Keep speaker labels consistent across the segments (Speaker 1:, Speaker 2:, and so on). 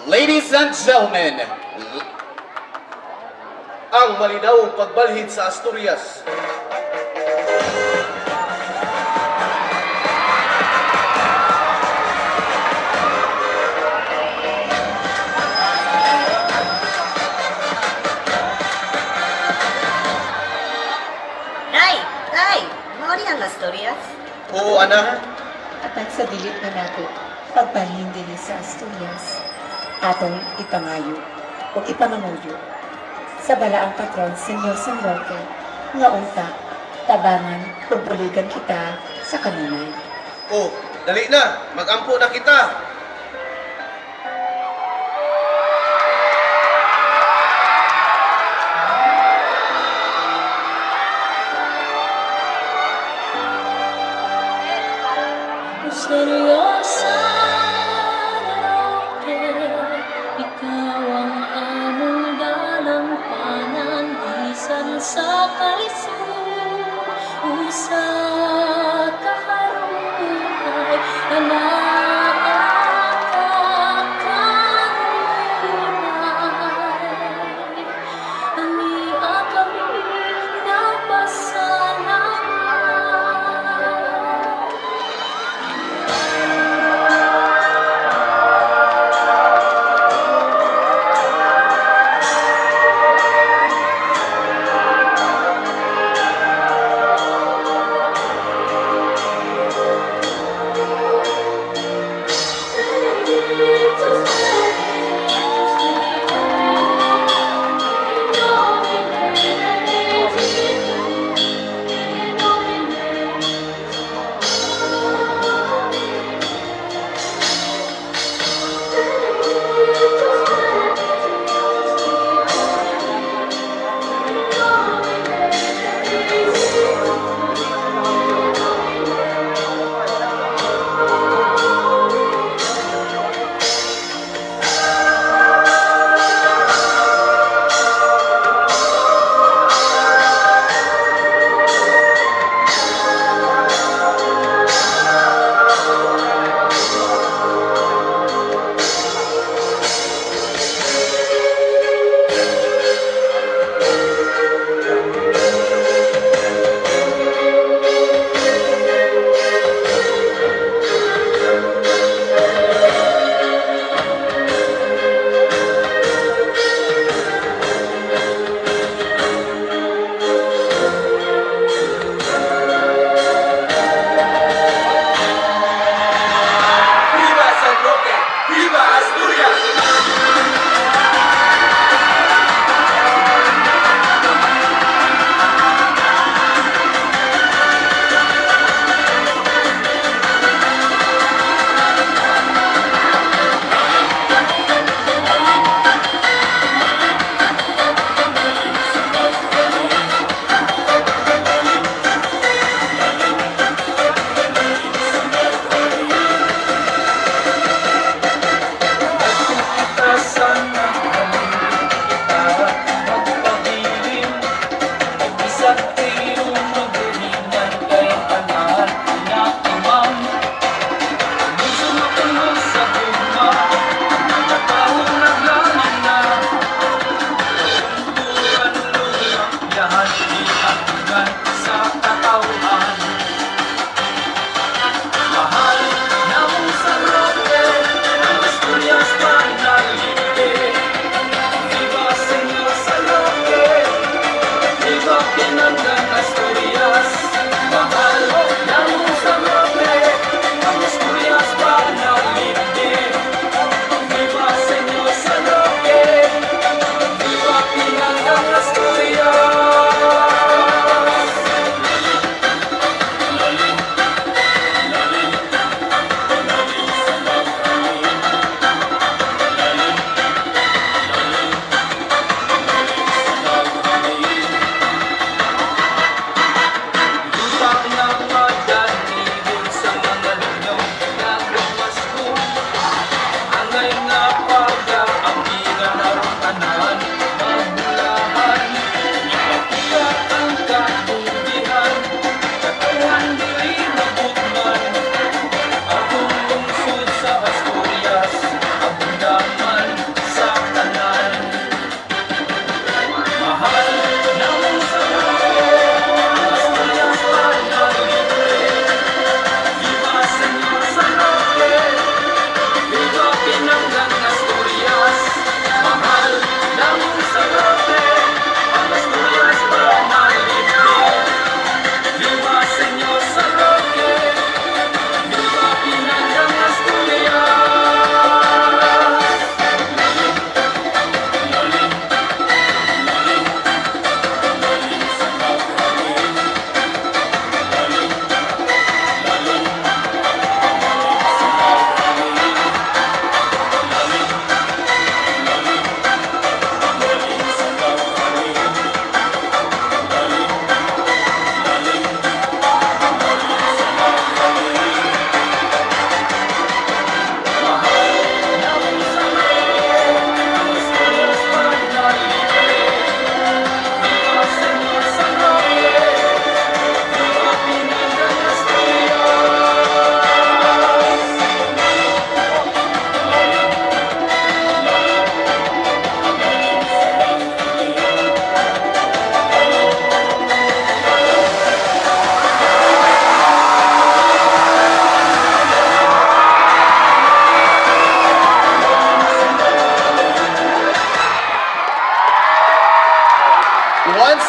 Speaker 1: Ladies and gentlemen,
Speaker 2: Ang malinawong pagbalhid sa Asturias.
Speaker 3: Tay! Maori ang Asturias?
Speaker 2: Oo, anak.
Speaker 4: At sa dilit na nato, pagbalhin din sa Asturias, atong ipangayo o ipangamuyo. Sa balaang patron, Senyor San Roque, nga unta, tabangan, pagbuligan kita sa kanunay.
Speaker 2: Oh, dali na. Mag-ampo na kita.
Speaker 5: Seryosa na Roque, ikaw ang among dalampanan, bisan sa kalisod, usa ka harunay,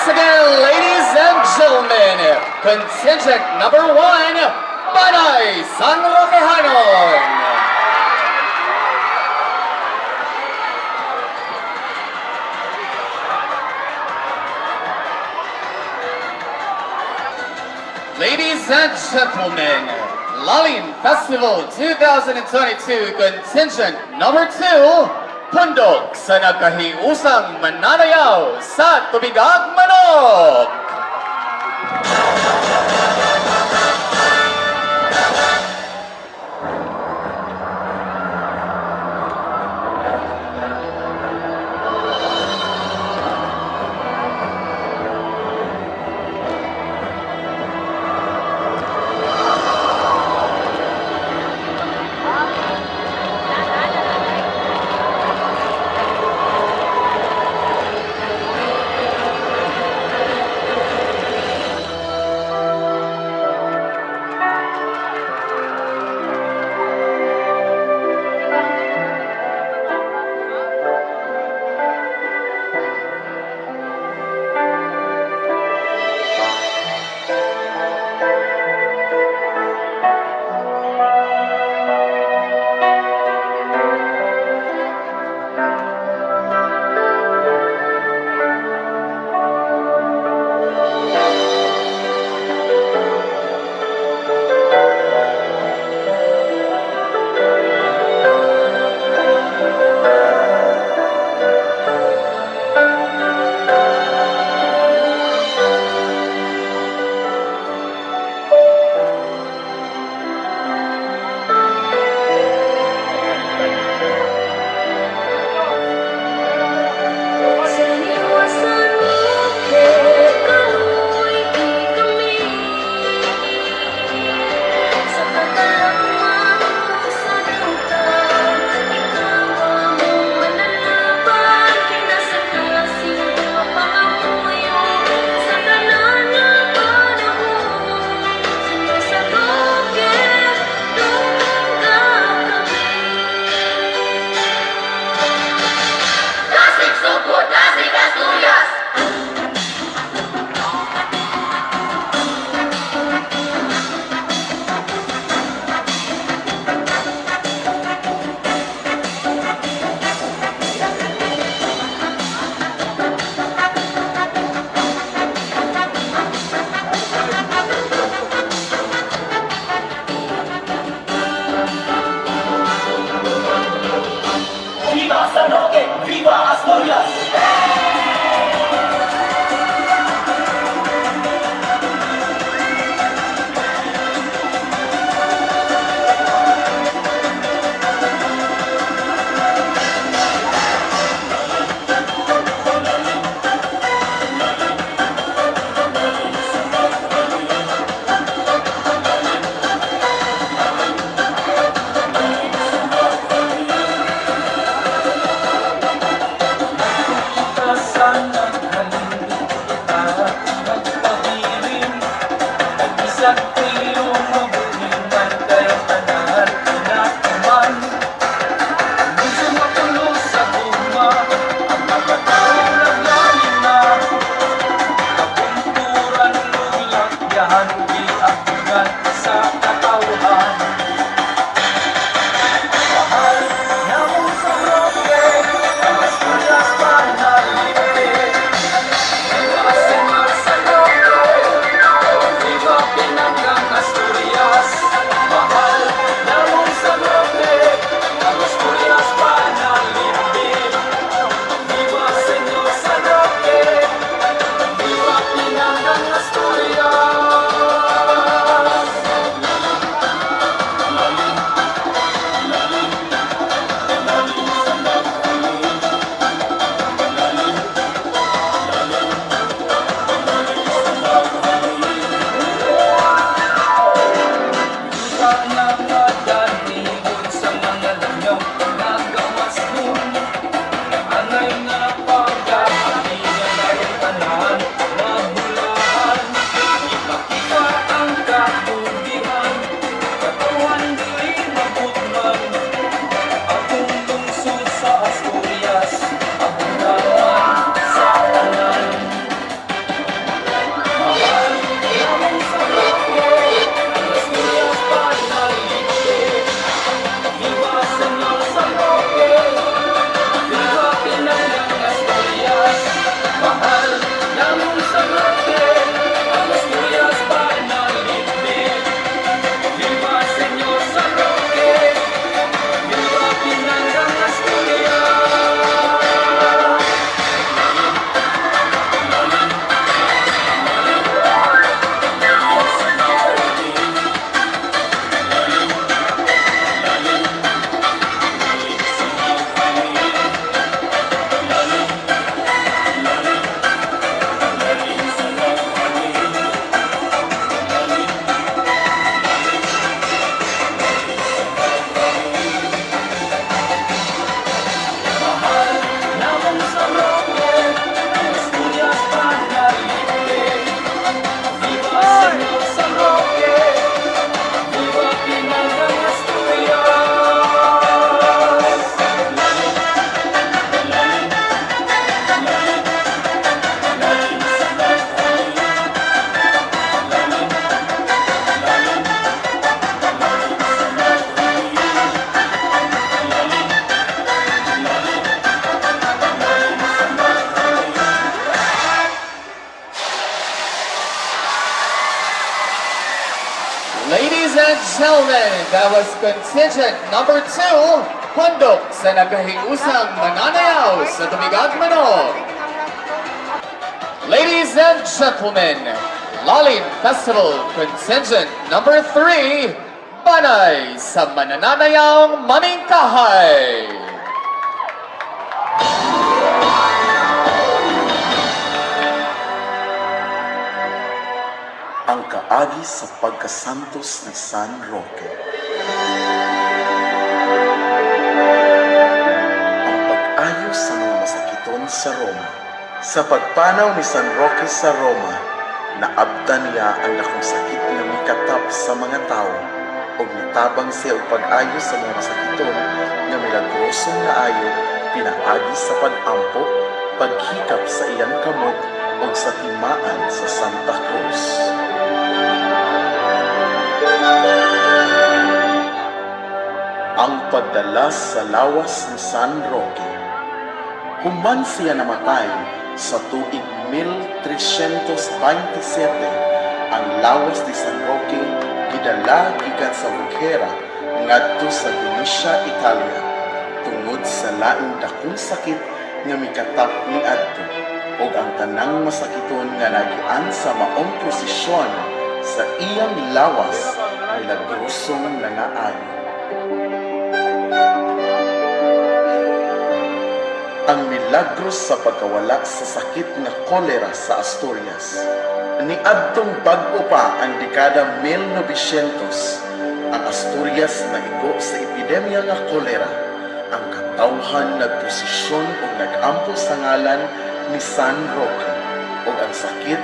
Speaker 1: Once again, ladies and gentlemen, contingent number 1, Panay San Roque Hanon. Ladies and gentlemen, Lalin Festival 2022 contingent number 2, Pundok sa nagkahiusang mananayaw sa Tubigang Manok. gentlemen, that was contingent number 2, handog sa nagkahiusang mananayaw sa Tubigat Manog. Ladies and gentlemen, Lalin Festival contingent number 3, Banay sa mananayang Maningkahay.
Speaker 6: Ang kaagi sa pagkasantos ni San Roque. Ang pag-ayos sa mga masakiton sa Roma. Sa pagpanaw ni San Roque sa Roma, naabdan niya ang dakong sakit nga mikatap sa mga tao o nitabang siya og pag-ayos sa mga masakiton nga milagrosong naayo pinaagi sa pag-ampo, paghikap sa iyang kamot o sa timaan sa Santa Cruz. Ang pagdala sa lawas ni San Roque. Human siya namatay sa tuig 1327, ang lawas ni San Roque gidala gikan sa Bukhara ngadto sa Venecia, Italia, tungod sa laing dakong sakit nga mikatap ni adto ug ang tanang masakiton nga nagian sa maong prosesyon sa iyang lawas milagrosong nangaayo. Ang milagros sa pagkawala sa sakit nga kolera sa Asturias. Niadtong bag-o pa ang dekada 1900, ang Asturias naigo sa epidemya nga kolera. Ang katawhan nagprosesyon o nag-ampo sa ngalan ni San Roque o ang sakit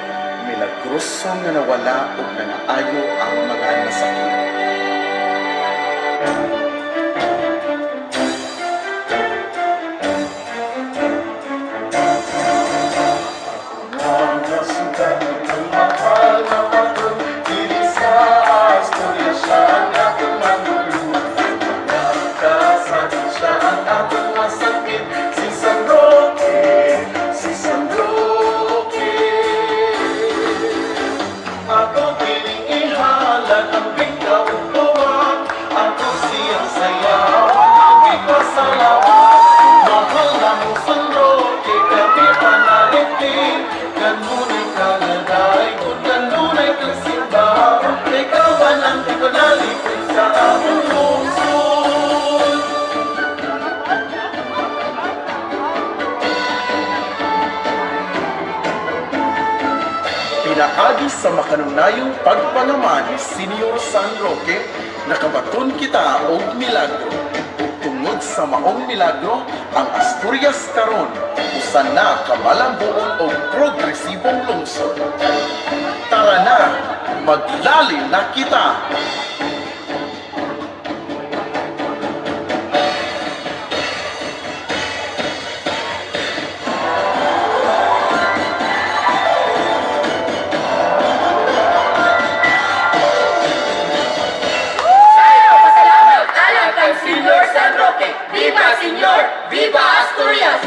Speaker 6: milagroso nga nawala o nangaayo ang mga nasakit. Pinaagi sa makanunayong pagpangaman ni Senyor San Roque, nakabaton kita og milagro. Ug tungod sa maong milagro, ang Asturias karon usa na kamalambuon og progresibong lungsod. Tara na, maglalim na kita!
Speaker 5: Señor San Roque, ¡viva Señor! ¡Viva Asturias!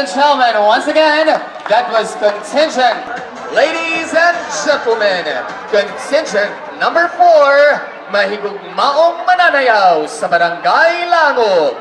Speaker 1: and gentlemen, once again, that was contingent. Ladies and gentlemen, contingent number 4, mahigugmaong mananayaw sa Barangay Langob.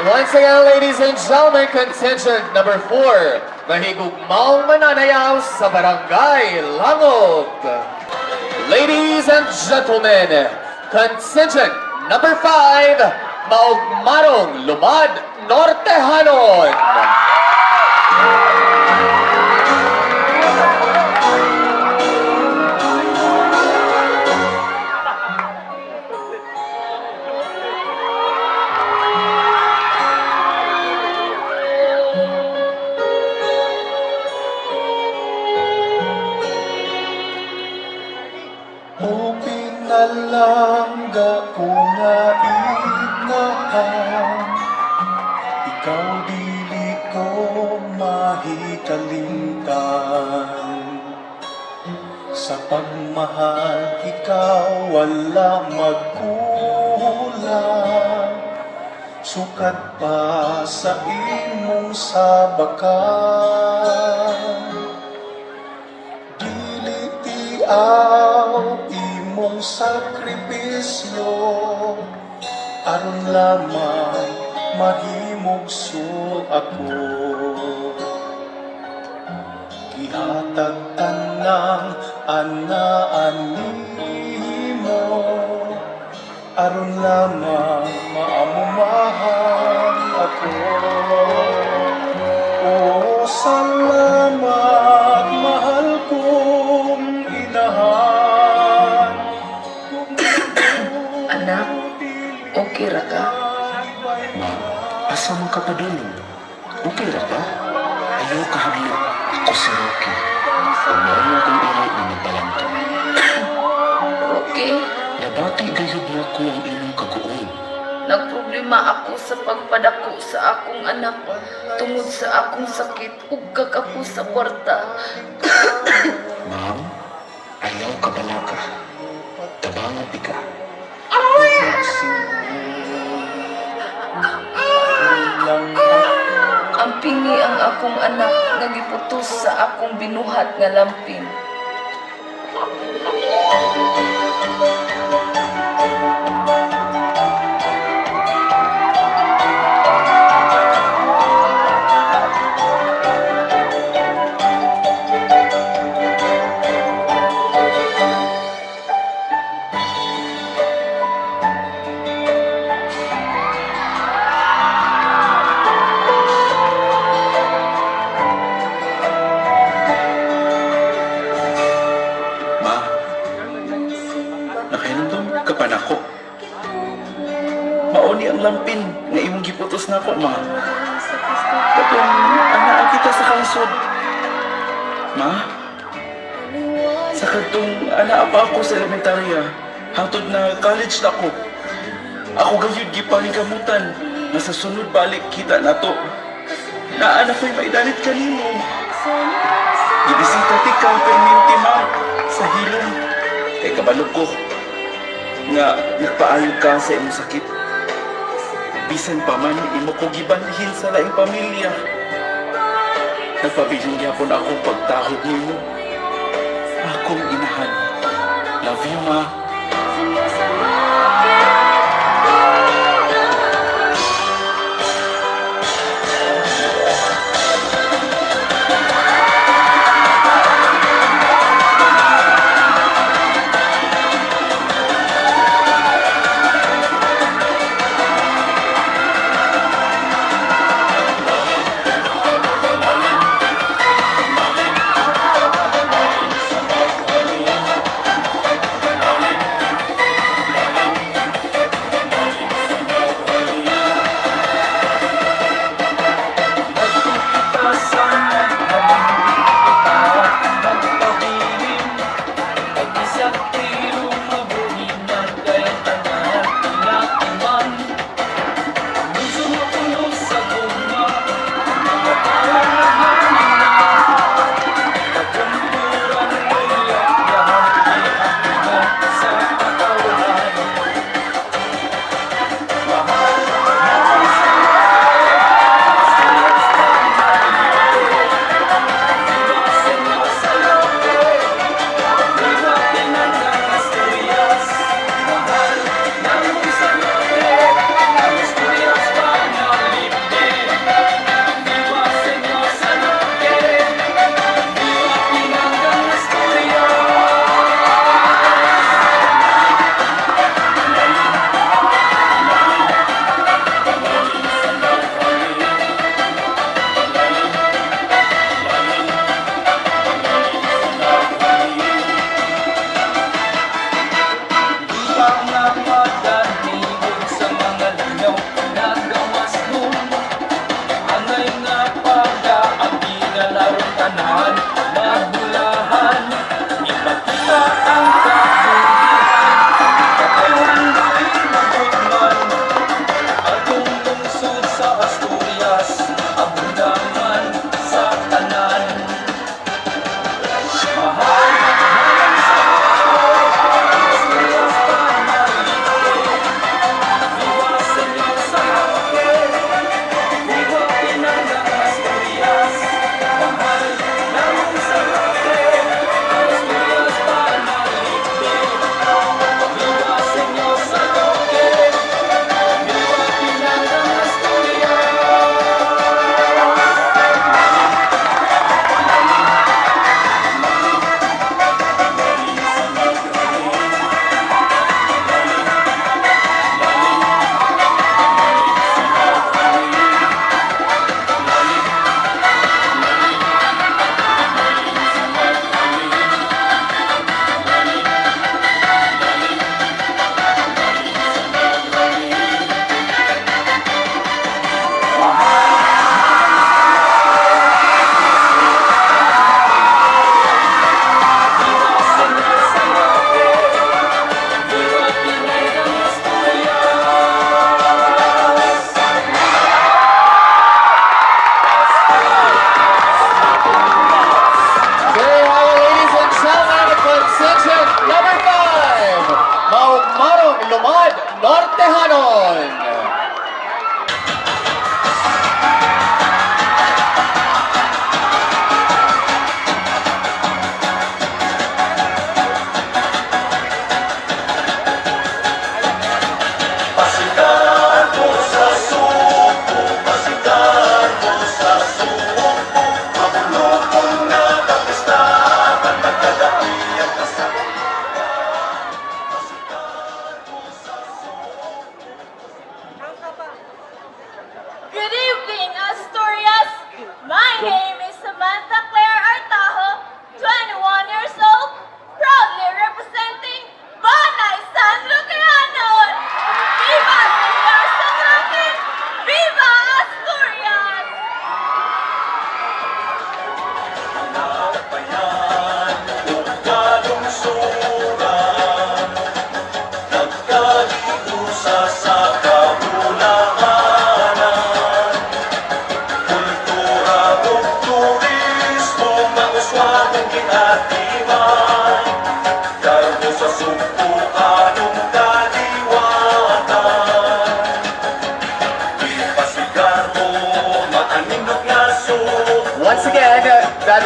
Speaker 1: Once again, ladies and gentlemen, contingent number 4, mahigugmaong mananayaw sa Barangay Langob. Ladies and gentlemen, contingent number 5, Maugmarong Lumad Nortehanon.
Speaker 6: O pinalangga ko nga inahan, ikaw dili ko mahikalimtan. Sa pagmahal, ikaw wala magkulang, sukat pa sa imong sabakan. Aw imong sakripisyo aron lamang mahimugso ako. Gihatag tanang anaan nimo aron lamang maamumahal ako. O salamat mahal kong inahan.
Speaker 7: Anak, okay ra ka?
Speaker 8: Ma, asa man ka pa dun? Okay ra ba? Ayaw ka haglo. Ako si Rocky. Umayon kong iri na nagbalanto.
Speaker 7: Rocky,
Speaker 8: Nabati gayud na ko ang inyong kaguon.
Speaker 7: nagproblema ako sa pagpadako sa akong anak tungod sa akong sakit ug kakapo sa kwarta.
Speaker 8: Ma'am, ayaw ka balaga. Tabangan di ka.
Speaker 7: Ang pingi ang akong anak nga giputos sa akong binuhat nga lampin.
Speaker 8: Ma, nakahinumdum ka pa nako. Mauni ang lampin nga imong giputos na ko, ma. Katong anaa kita sa kangsod. Ma, sa katong anaa pa ako sa elementarya, hangtod na college na ako. Ako gayud gipanigamutan na sa sunod balik kita nato. Naa na ko'y maidalit kanimo. Gibisita ti ka perminti, ma, sa hilom. Kay kabalog ko nga nagpaayog ka sa imong sakit. Bisan pa man imo ko gibanhin sa laing pamilya. Nagpabiling gyapon ako pagtahod nimo. Akong inahan. Love you, ma.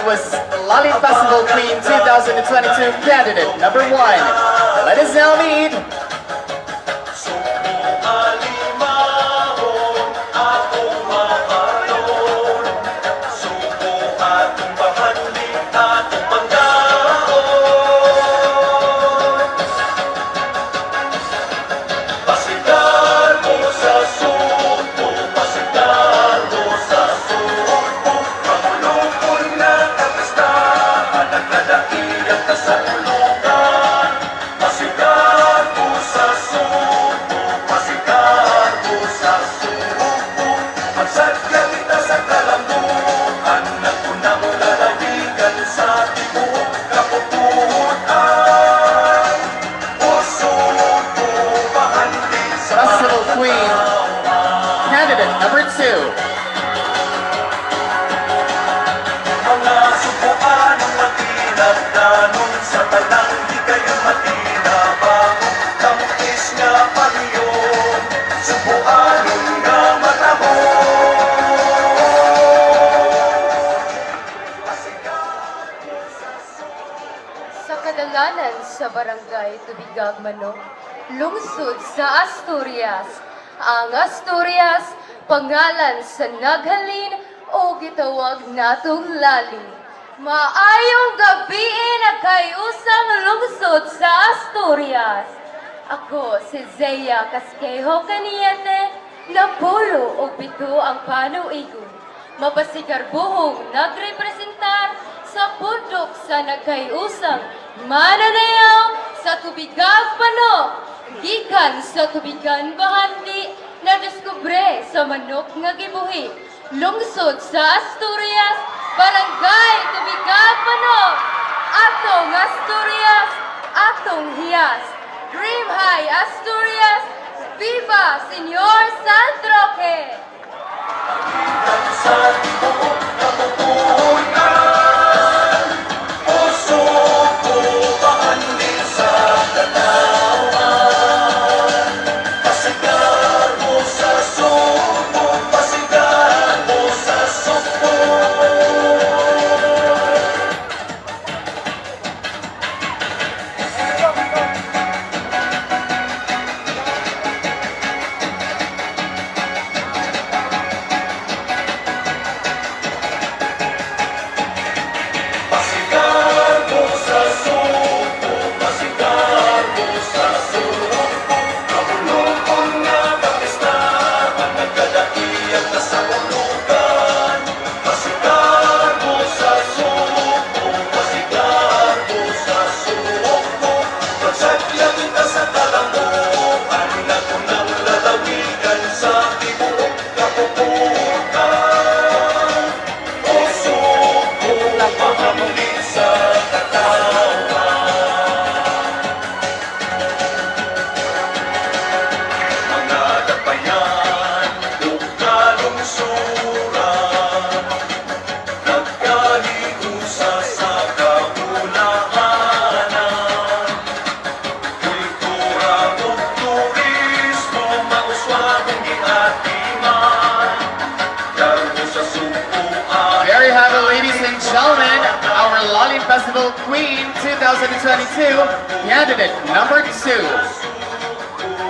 Speaker 1: was Lolly Festival Queen 2022 candidate number 1. Let us now meet Festival Queen candidate number 2.
Speaker 9: Mga subuan ang matinag danon sa talang di kayo matinabang. Kamutis nga pariyon, subuan nga matahon.
Speaker 7: Sa kadalanan sa barangay Tubigag Manok, lungsod sa Asturias. Ang Asturias, pangalan sa naghalin o gitawag natong lali. Maayong gabi na kayusang lungsod sa Asturias. Ako si Zea Casquejo Caniete, na pulo o pito ang panuigon. Mapasigarbuhong nagrepresentar sa bundok sa nagkayusang mananayaw sa Tubigag Manok. Gikan sa Tubigan Bahandi na diskubre sa manok nga gibuhi. Lungsod sa Asturias, Barangay Tubigag Manok. Atong Asturias, atong hiyas. Dream High Asturias, Viva Señor San Roque!
Speaker 9: Sa tibuok kapupunan, puso ko bahandi sa tanawan. Pasigar mo sa suko, pasigar mo sa suko. Pasigar mo sa suko, pasigar mo sa suko. Kabulukon nga kapistahan, nagkadaiyak na sa ulugan. Pasigar mo sa suko, pasigar mo sa suko. Pagsadya kita sa talanguan, na kunang lalawigan sa tibuok kapupunan. Puso ko mahamli sa mga dapayan, lugalong surat, nagkaliusa sa kaulahanan. Kultura o turismo, mauswagong giatiman, darbo sa sukuan.
Speaker 1: There you have it, ladies and gentlemen, our Lolly Festival Queen 2022 candidate number 2.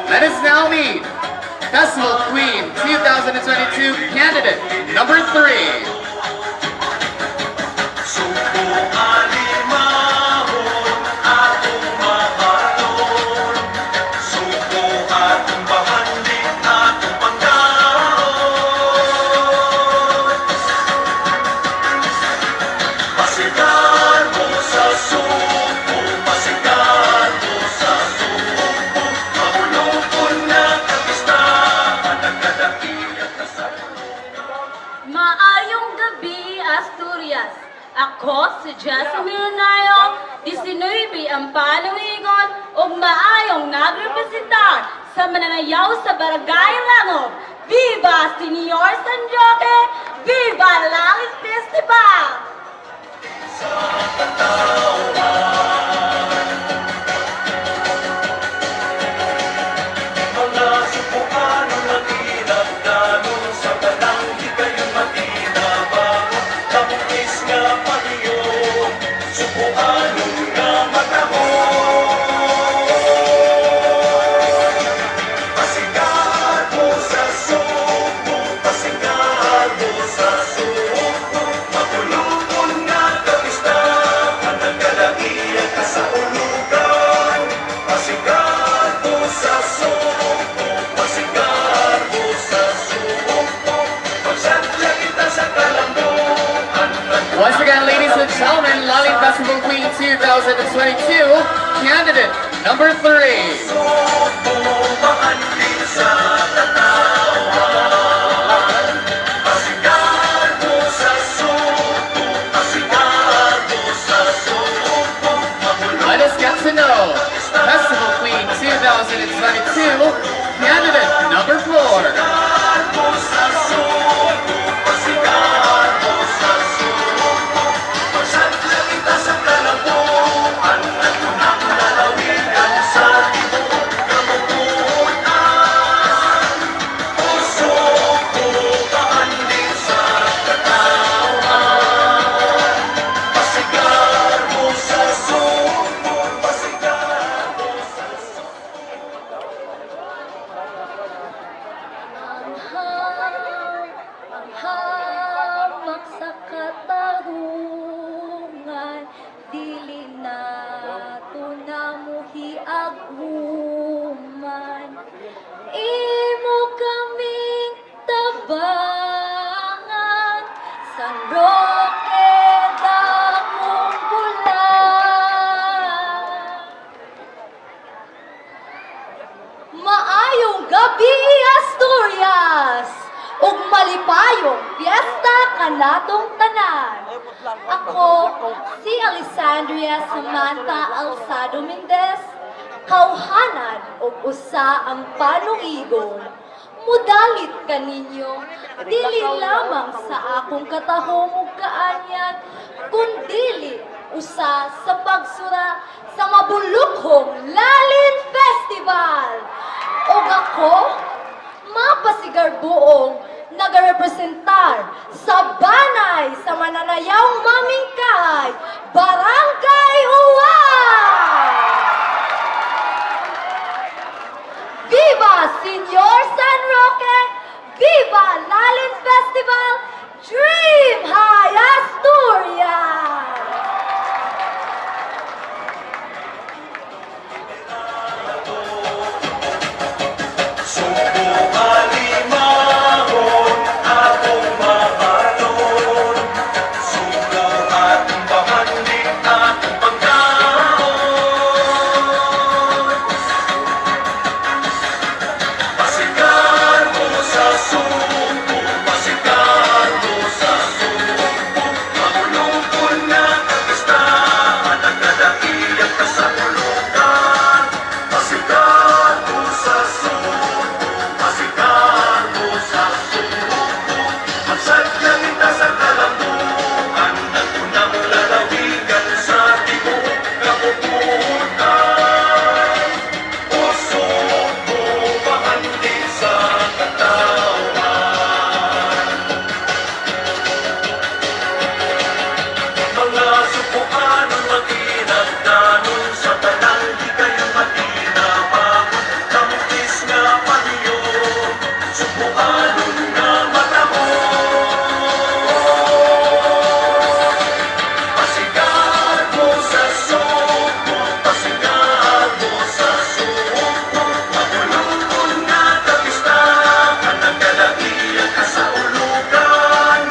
Speaker 1: Let us now meet Festival Queen 2022 candidate number 3.
Speaker 9: Suko alimahon, atong mahalon. Suko atong bahandi, atong panggaon. Pasigar mo sa suko, pasigar mo sa suko. Mahulukon na kapistahan, nagkadaiyak na sa
Speaker 7: Maayong gabi, Asturias. Ako si Jasmine Nayo, 19 ang panuwigon o maayong nagrepresentar sa mananayaw sa Barangay Langob. Viva Señor San Roque! Viva Langit Festival!
Speaker 9: mga subukan ang matinag danon sa talang di kayo matinabang. Kamutis nga pariyon.
Speaker 1: Once again, ladies and gentlemen, Lalim Festival Queen 2022, candidate number 3.
Speaker 9: Tumahan din sa katawan. Pasigahan mo sa suko, pasigahan mo sa suko.
Speaker 1: Let us get to know Festival Queen 2022, candidate number 4.
Speaker 9: Pasigahan mo sa suko, pasigahan mo sa suko. Pagsadla kita sa kalabuan, nagunang lalawigan sa tibok kamukutan. Puso ko kahandin sa katawan. Pasigahan mo sa suko, pasigahan mo sa
Speaker 7: Ang hamak sa katahungan, dili na tunamuhi aghuman. Imo kaming tabangan, sa roke dakong bulan. Maayong gabi, Asturias! Ug malipayong piyesta kanatong tanan. Ako si Alessandria Samantha Alzado Mendez, kauhanan ug usa ang panuigon. Mudalit kaninyo, dili lamang sa akong katahong ug kaanyag, kundili usa sa pagsura sa mabulukhong Lalin Festival. Ug ako, mapasigar buong nagarepresentar sa banay sa Mananayawng Mamingkay, Barangay Uwan! Viva Senyor San Roque! Viva Lalin Festival! Dream High Asturias!
Speaker 9: suko kalimahon, akong mahalon. Suko at bahanding at pagkaon. Pasigahan mo sa suko, pasigahan mo sa suko. Magulungkol na kapistahan, nagkadaiyak ka sa ulugan. Pasigahan mo sa suko, pasigahan mo sa suko. Magsadya kita sa kalambuan, nagunang lalawigan sa tibok kabubutan. Puso ko bahandi sa katawan. Mga subukan ang mag-inag danon sa tanang di kayo matinabang. Kamutis nga paniyo, subukan nga matamo. Pasigahan mo sa suko, pasigahan mo sa suko. Magulungkol nga kapistahan, nagkalaiyak ka sa ulugan.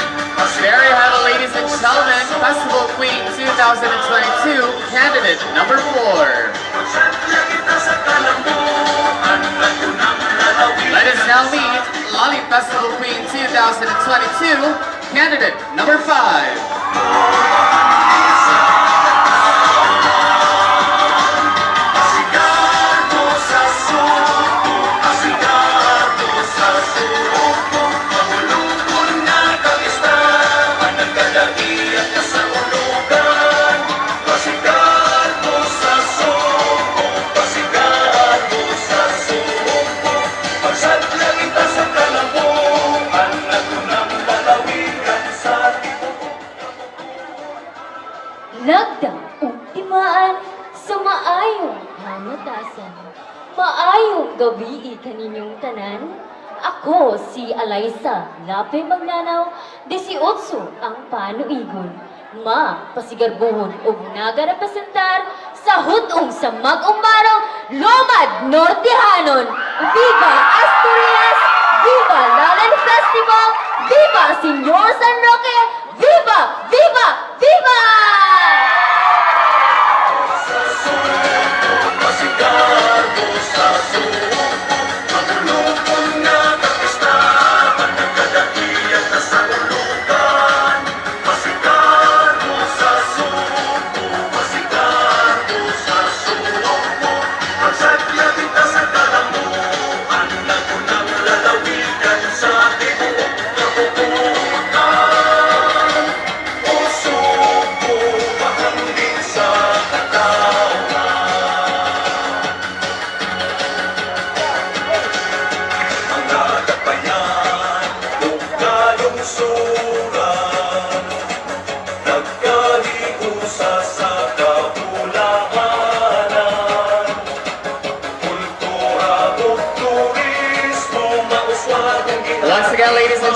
Speaker 1: There you have it, ladies and gentlemen, Festival Queen 2022, candidate number 4.
Speaker 9: Pagsadya kita sa kalambuan, nagunang lalawigan.
Speaker 1: Let us now meet Lalim Festival Queen 2022, candidate number 5.
Speaker 9: Pasigahan mo sa suko, pasigahan mo sa suko. Magulungkol nga kapistahan, nagkadaiyak ka sa ulugan. Pasigahan mo sa suko, pasigahan mo sa suko. Pagsadla kita sa kalambuan, nagunang lalawigan sa tibok.
Speaker 7: Nagdang timaan sa maayong hamatasan. Maayong gabi kaninyong tanan. Ako si Alaysa Lape Magnanaw, 18 ang panuigon. Mapasigarbuhon o nagarepresentar sa hutong sa mag-umbaraw, Lomad Nortehanon. Viva Asturias! Viva Lalin Festival! Viva Senyor San Roque! Viva! Viva!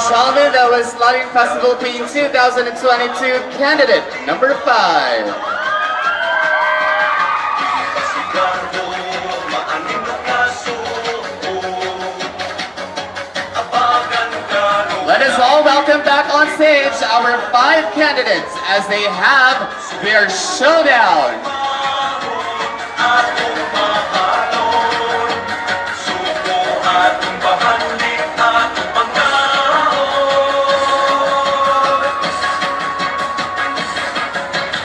Speaker 1: gentlemen, that was Lighting Festival Queen 2022 candidate number 5.
Speaker 9: Sigardo, maaning na kasuko. Abagan ka no
Speaker 1: Let us all welcome back on stage our 5 candidates as they have their showdown.
Speaker 9: atong mahalon. Suko atong bahandik, atong panggaon.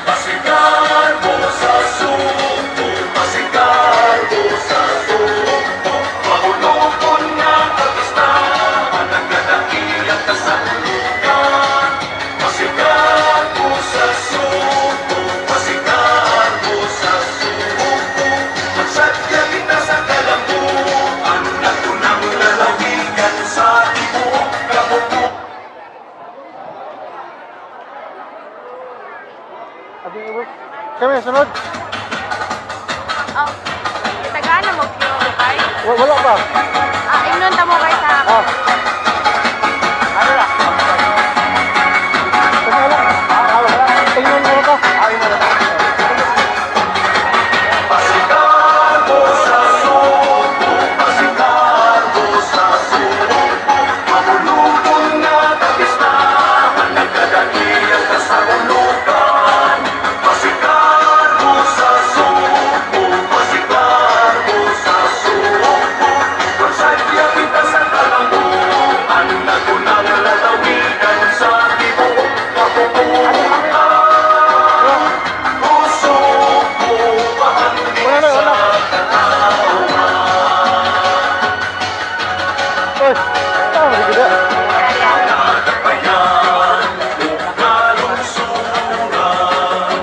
Speaker 9: Pasigarbo sa suko, pasigarbo sa suko. Mahulupon nga kagistahan, ang gadakiyak kasalukan. Pasigarbo sa suko, pasigarbo sa suko. Magsadya kita sa kalambuan, natunang lalawigan sa tibuok kabubuan.
Speaker 10: Kami, sunod.
Speaker 7: Oh, Tagana mo kyo, kay?
Speaker 10: Wala pa.
Speaker 7: Ingnon ta mo kay sa...
Speaker 10: Ano na? Wala. Wala. Tingnan mo ito. Ayun na.
Speaker 9: Pasigarbo sa suko, pasigarbo sa suko. Mahulupon nga kagistahan, nagkadakiyak ka sa ulukan. Pasigarbo sa suko, pasigarbo sa suko. Magsadya kita sa kalambuan, natunang lalawigan sa tibuok kabubuan. Puso ko pahandik sa
Speaker 10: Oy. Tama, gida.
Speaker 9: Nagpayan, ugalong suran.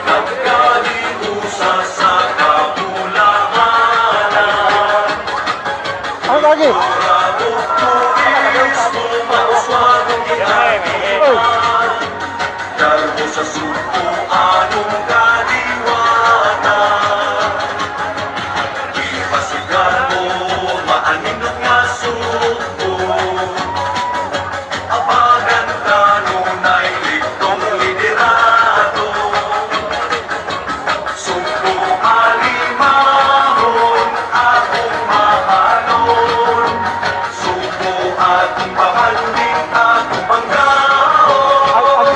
Speaker 9: Nagkaliusa sa kapulahanan.
Speaker 10: Ano lagi?
Speaker 9: Murado turismo, mauswadong ginagawa. Darbo sa suko, anong kaliwanan. Ipasigarbo, maaninot nga suko. Apagan kanunay liktong liderato. Suko alimahon, akong mahalon. Suko atong bahandik, atong panggaon.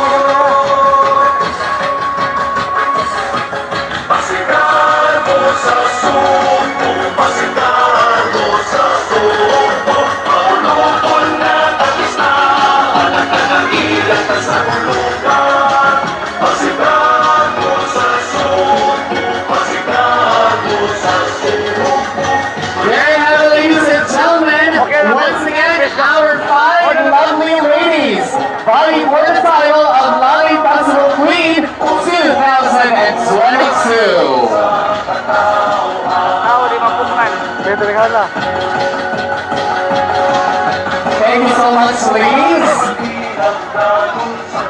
Speaker 9: Pasigarbo sa suko, pasigarbo sa suko. Mahulupon na kagistahan, ang kanailan ka sa ulukan. Pasigarbo sa suko, pasigarbo sa suko.
Speaker 1: There you have it, ladies and gentlemen. Once again, our 5 lovely ladies vying for the title of Lighting Festival Queen 2022.
Speaker 10: Tao, di mapungan. Pwede rin na.
Speaker 1: Thank you so much, ladies.
Speaker 9: Sa